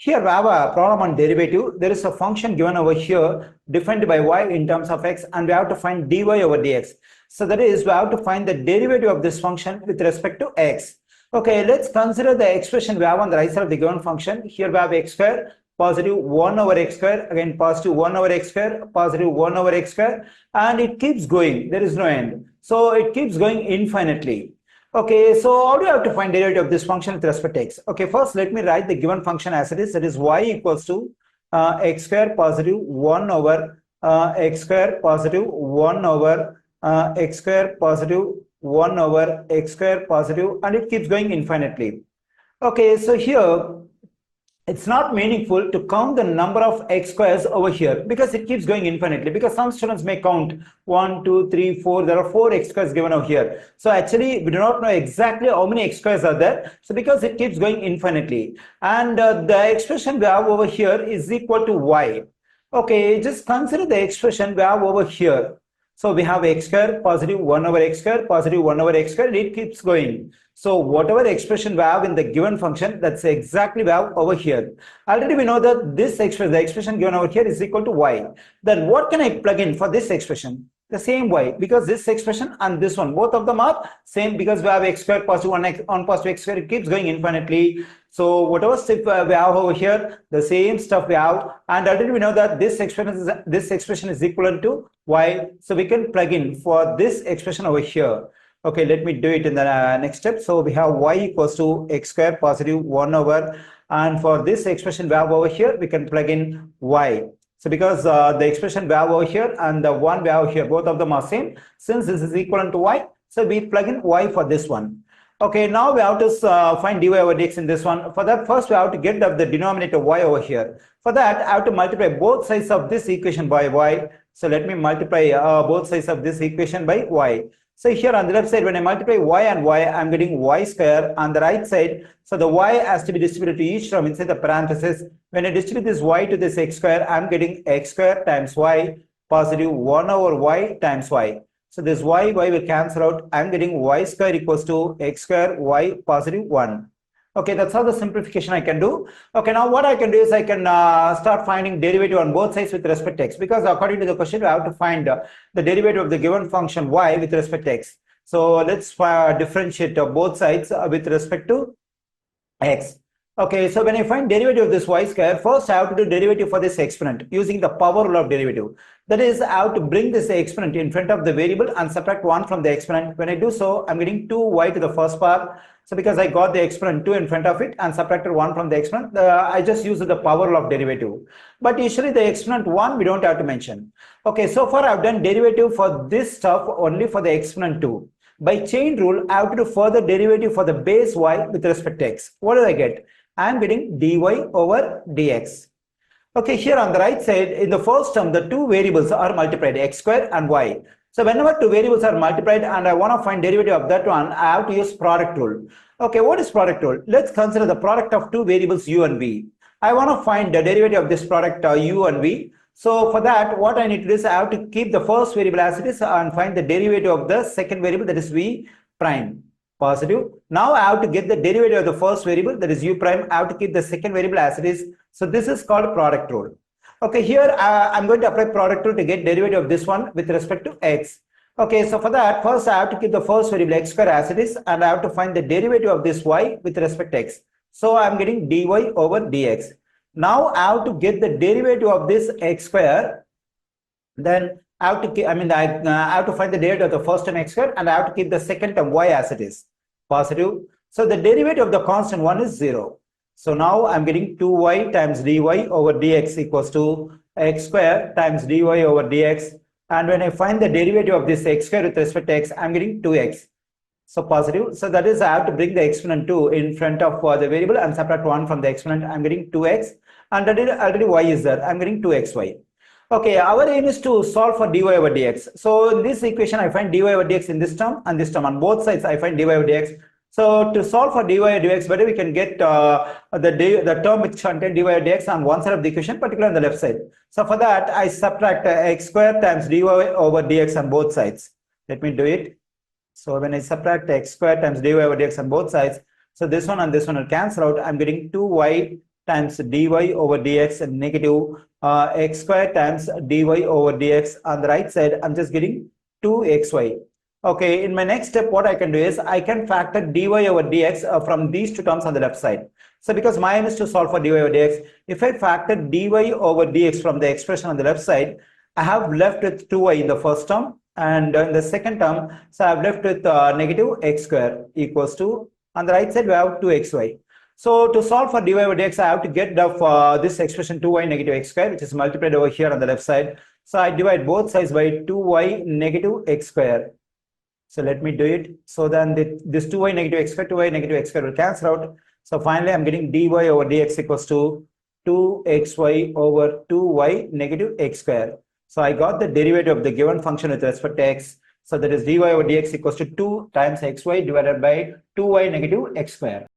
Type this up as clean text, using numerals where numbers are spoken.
Here we have a problem on derivative. There is a function given over here defined by y in terms of x, and we have to find dy over dx. So that is, we have to find the derivative of this function with respect to x. Okay, let's consider the expression we have on the right side of the given function. Here we have x square, positive 1 over x square, again positive 1 over x square, positive 1 over x square, and it keeps going. There is no end. So it keeps going infinitely. Okay, so how do you have to find derivative of this function with respect to x? Okay, first let me write the given function as it is. That is y equals to x square positive 1 over x square positive 1 over x square positive 1 over x square positive, and it keeps going infinitely. Okay, so here it's not meaningful to count the number of x squares over here because it keeps going infinitely, because some students may count 1, 2, 3, 4. There are 4 x squares given over here. So actually we do not know exactly how many x squares are there. So because it keeps going infinitely, and the expression we have over here is equal to y. Okay, just consider the expression we have over here. So we have x square positive 1 over x square positive 1 over x square. It keeps going. So whatever expression we have in the given function, that's exactly we have over here. Already we know that this expression, the expression given over here, is equal to y. Then what can I plug in for this expression? The same y, because this expression and this one, both of them are same, because we have x square positive 1 on positive x square. It keeps going infinitely. So whatever stuff we have over here, the same stuff we have, and already we know that this expression is equivalent to y. So we can plug in for this expression over here. Okay, let me do it in the next step. So we have y equals to x square positive 1 over, and for this expression we have over here, we can plug in y. So because the expression we have over here and the one we have here, both of them are same, since this is equivalent to y, so we plug in y for this one. Okay, now we have to find dy over dx in this one. For that, first we have to get the denominator y over here. For that, I have to multiply both sides of this equation by y. So let me multiply both sides of this equation by y. So here on the left side, when I multiply y and y, I'm getting y square. On the right side, so the y has to be distributed to each term inside the parenthesis. When I distribute this y to this x square, I'm getting x square times y positive 1 over y times y. So this y will cancel out. I'm getting y square equals to x square y positive 1. Okay, that's how the simplification I can do. Okay, now what I can do is I can start finding derivative on both sides with respect to x, because according to the question, we have to find the derivative of the given function y with respect to x. So let's differentiate both sides with respect to x. Okay, so when I find derivative of this y square, first I have to do derivative for this exponent using the power rule of derivative. That is, I have to bring this exponent in front of the variable and subtract 1 from the exponent. When I do so, I'm getting 2y to the first part. So because I got the exponent 2 in front of it and subtracted 1 from the exponent, I just use the power rule of derivative. But usually the exponent 1 we don't have to mention. Okay, so far I've done derivative for this stuff only for the exponent 2. By chain rule, I have to do further derivative for the base y with respect to x. What do I get? I'm getting dy over dx. Okay, here on the right side, in the first term, the two variables are multiplied, x square and y. So whenever two variables are multiplied and I want to find derivative of that one, I have to use product rule. Okay, what is product rule? Let's consider the product of two variables u and v. I want to find the derivative of this product u and v. So for that, what I need to do is I have to keep the first variable as it is and find the derivative of the second variable, that is v prime. Positive. Now I have to get the derivative of the first variable, that is u prime. I have to keep the second variable as it is. So this is called product rule. Okay, here I'm going to apply product rule to get derivative of this one with respect to x. Okay, so for that, first I have to keep the first variable x square as it is, and I have to find the derivative of this y with respect to x. So I'm getting dy over dx. Now I have to get the derivative of this x square. Then I have to I have to find the derivative of the first term x square, and I have to keep the second term y as it is. Positive. So the derivative of the constant 1 is 0. So now I'm getting 2y times dy over dx equals to x square times dy over dx. And when I find the derivative of this x square with respect to x, I'm getting 2x. So positive. So that is, I have to bring the exponent 2 in front of the variable and subtract 1 from the exponent. I'm getting 2x. And already y is there. I'm getting 2xy. Okay, our aim is to solve for dy over dx. So in this equation, I find dy over dx in this term and this term. On both sides, I find dy over dx. So to solve for dy over dx, whether we can get the term which contains dy over dx on one side of the equation, particularly on the left side. So for that, I subtract x square times dy over dx on both sides. Let me do it. So when I subtract x square times dy over dx on both sides, so this one and this one will cancel out. I'm getting 2y times dy over dx and negative x square times dy over dx. On the right side, I'm just getting 2xy. Okay, in my next step, what I can do is I can factor dy over dx from these two terms on the left side. So because my aim is to solve for dy over dx, if I factor dy over dx from the expression on the left side, I have left with 2y in the first term, and in the second term, so I have left with negative x square equals to, on the right side, we have 2xy. So to solve for dy over dx, I have to get this expression 2y negative x square, which is multiplied over here on the left side. So I divide both sides by 2y negative x square. So let me do it. So then this 2y negative x square, 2y negative x square will cancel out. So finally, I'm getting dy over dx equals to 2xy over 2y negative x square. So I got the derivative of the given function with respect to x. So that is dy over dx equals to 2 times xy divided by 2y negative x square.